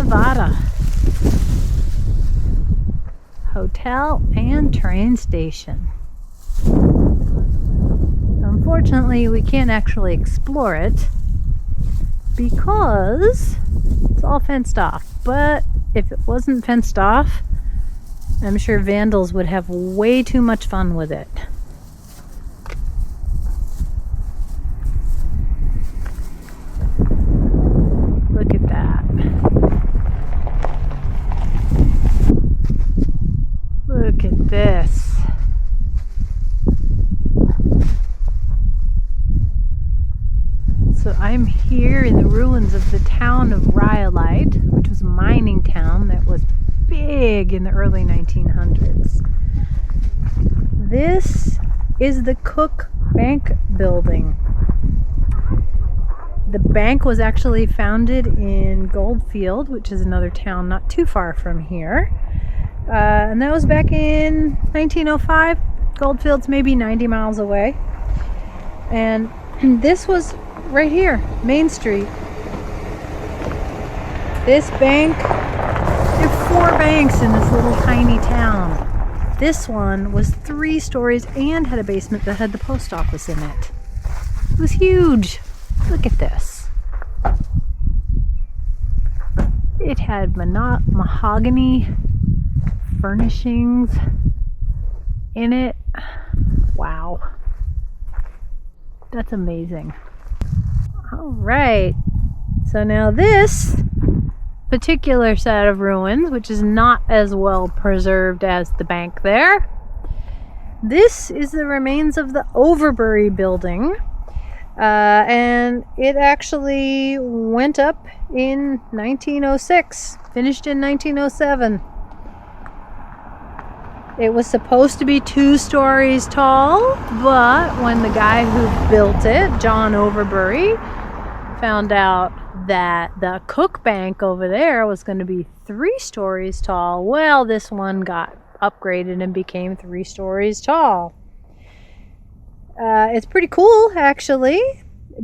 Nevada. Hotel and train station. Unfortunately, we can't actually explore it because it's all fenced off. But if it wasn't fenced off, I'm sure vandals would have way too much fun with it. Look at that. Look at this. So I'm here in the ruins of the town of Rhyolite, which was a mining town that was big in the early 1900s. This is the Cook Bank building. The bank was actually founded in Goldfield, which is another town not too far from here. And that was back in 1905. Goldfield's maybe 90 miles away. And this was right here, Main Street. This bank, there are 4 banks in this little tiny town. This one was 3 stories and had a basement that had the post office in it. It was huge. Look at this. It had mahogany furnishings in it. Wow. That's amazing. All right. So now this particular set of ruins, which is not as well preserved as the bank there, this is the remains of the Overbury building. And it actually went up in 1906, finished in 1907. It was supposed to be 2 stories tall, but when the guy who built it, John Overbury, found out that the Cook Bank over there was going to be 3 stories tall, well, this one got upgraded and became 3 stories tall. It's pretty cool, actually,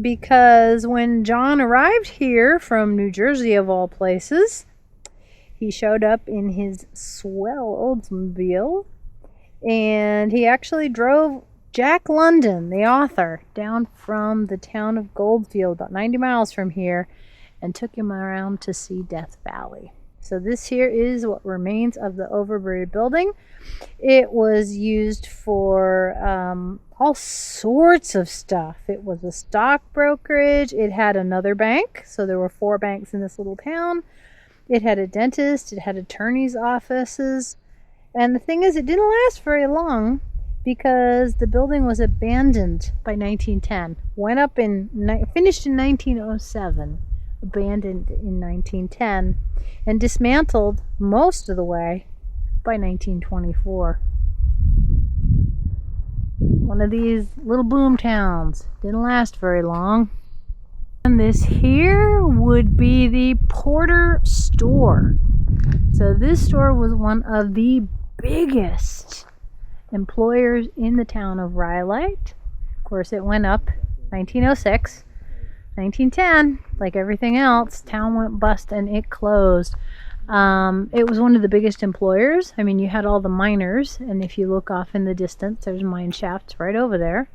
because when John arrived here from New Jersey, of all places, he showed up in his swell Oldsmobile, and he actually drove Jack London, the author, down from the town of Goldfield, about 90 miles from here, and took him around to see Death Valley. So this here is what remains of the Overbury building. It was used for all sorts of stuff. It was a stock brokerage. It had another bank. So there were 4 banks in this little town. It had a dentist. It had attorney's offices. And the thing is, it didn't last very long because the building was abandoned by 1910. Finished in 1907. Abandoned in 1910 and dismantled most of the way by 1924. One of these little boom towns. Didn't last very long. And this here would be the Porter store. So this store was one of the biggest employers in the town of Rhyolite. Of course, it went up 1906. 1910, like everything else, town went bust and it closed. It was one of the biggest employers. I mean, you had all the miners, and if you look off in the distance, there's mine shafts right over there.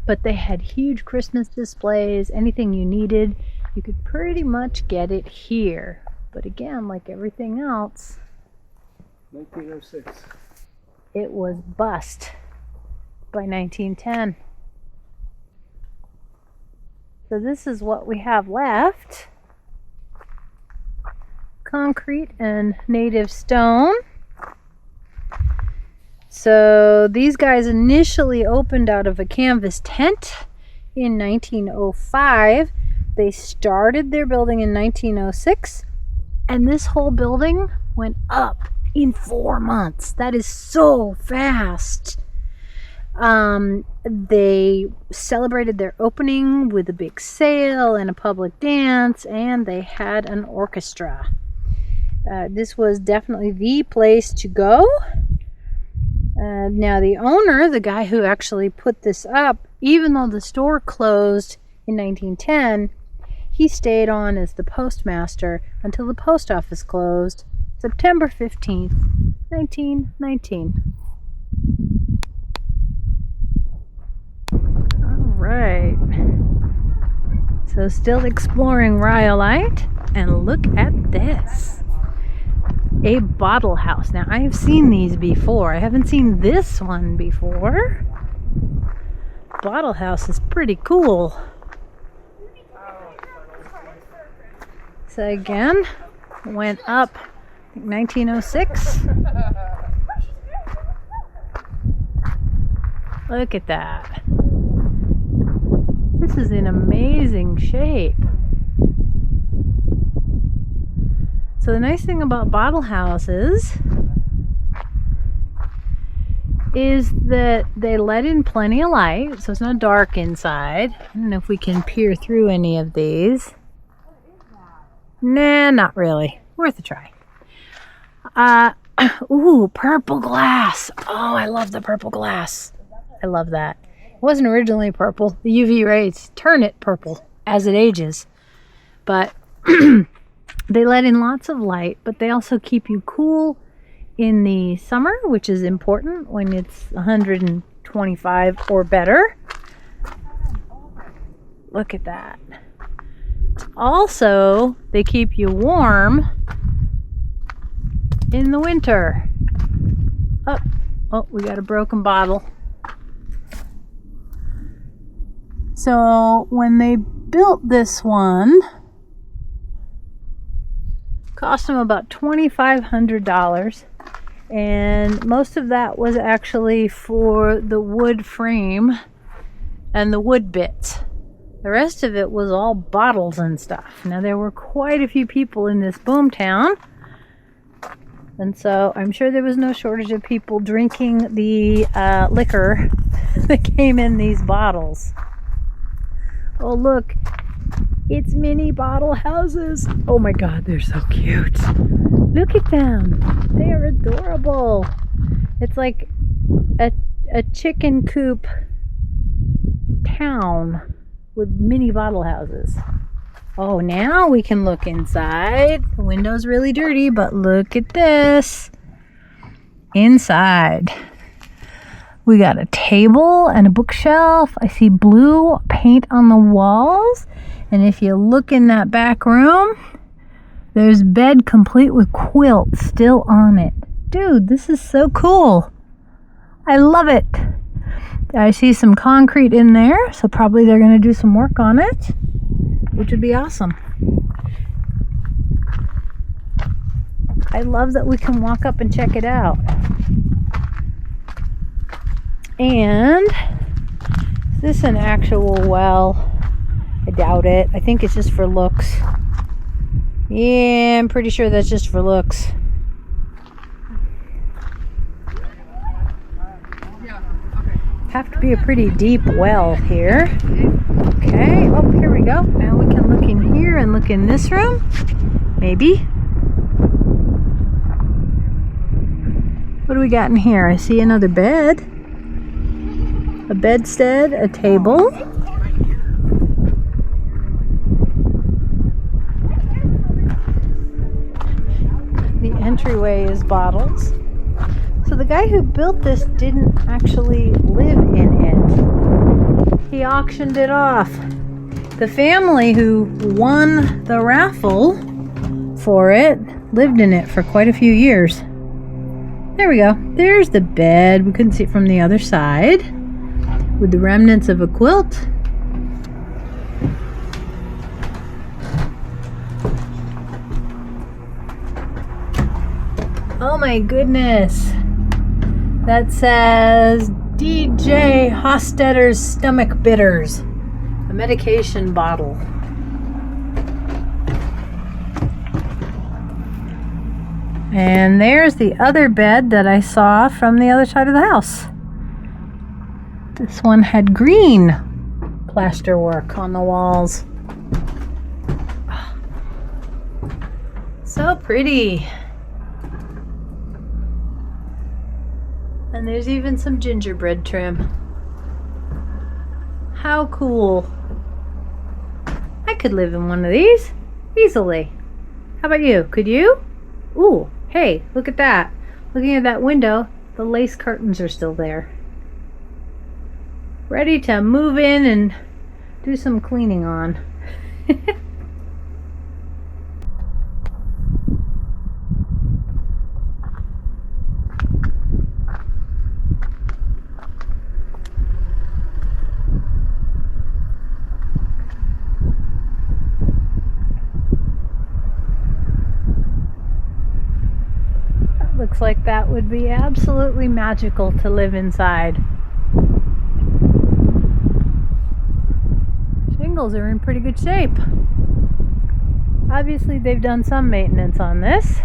But they had huge Christmas displays. Anything you needed, you could pretty much get it here. But again, like everything else, 1906. It was bust by 1910. So this is what we have left. Concrete and native stone. So these guys initially opened out of a canvas tent in 1905. They started their building in 1906, and this whole building went up in 4 months. That is so fast. They celebrated their opening with a big sale and a public dance, and they had an orchestra. This was definitely the place to go. Now the owner, the guy who actually put this up, even though the store closed in 1910, He stayed on as the postmaster until the post office closed September 15th, 1919. All right. So still exploring Rhyolite, and look at this. A bottle house. Now I have seen these before. I haven't seen this one before. Bottle house is pretty cool. So again, went up, I think 1906. Look at that. This is in amazing shape. So the nice thing about bottle houses is that they let in plenty of light, so it's not dark inside. I don't know if we can peer through any of these. Nah, not really. Worth a try. Ooh, purple glass. Oh, I love the purple glass. I love that. It wasn't originally purple. The UV rays turn it purple as it ages. But they let in lots of light, but they also keep you cool in the summer, which is important when it's 125 or better. Look at that. Also, they keep you warm in the winter. Oh, we got a broken bottle. So when they built this one, cost them about $2,500, and most of that was actually for the wood frame and the wood bits. The rest of it was all bottles and stuff. Now there were quite a few people in this boom town, and so I'm sure there was no shortage of people drinking the liquor that came in these bottles. Oh look, it's mini bottle houses. Oh my god, they're so cute. Look at them. They are adorable. It's like a chicken coop town with mini bottle houses. Oh, now we can look inside. The window's really dirty, but look at this. Inside, we got a table and a bookshelf. I see blue paint on the walls. And if you look in that back room, there's bed complete with quilt still on it. Dude, this is so cool. I love it. I see some concrete in there, so probably they're going to do some work on it, which would be awesome. I love that we can walk up and check it out. And is this an actual well? I doubt it. I think it's just for looks. Yeah, I'm pretty sure that's just for looks. Have to be a pretty deep well here. Okay, oh, here we go. Now we can look in here and look in this room. Maybe. What do we got in here? I see another bed. A bedstead, a table. The entryway is bottles. So the guy who built this didn't actually live in it. He auctioned it off. The family who won the raffle for it lived in it for quite a few years. There we go. There's the bed. We couldn't see it from the other side. With the remnants of a quilt. Oh my goodness. That says DJ Hostetter's Stomach Bitters, a medication bottle. And there's the other bed that I saw from the other side of the house. This one had green plasterwork on the walls. So pretty. And there's even some gingerbread trim. How cool. I could live in one of these easily. How about you? Could you? Ooh, hey, look at that. Looking at that window, the lace curtains are still there. Ready to move in and do some cleaning on. Looks like that would be absolutely magical to live inside. Shingles are in pretty good shape. Obviously they've done some maintenance on this.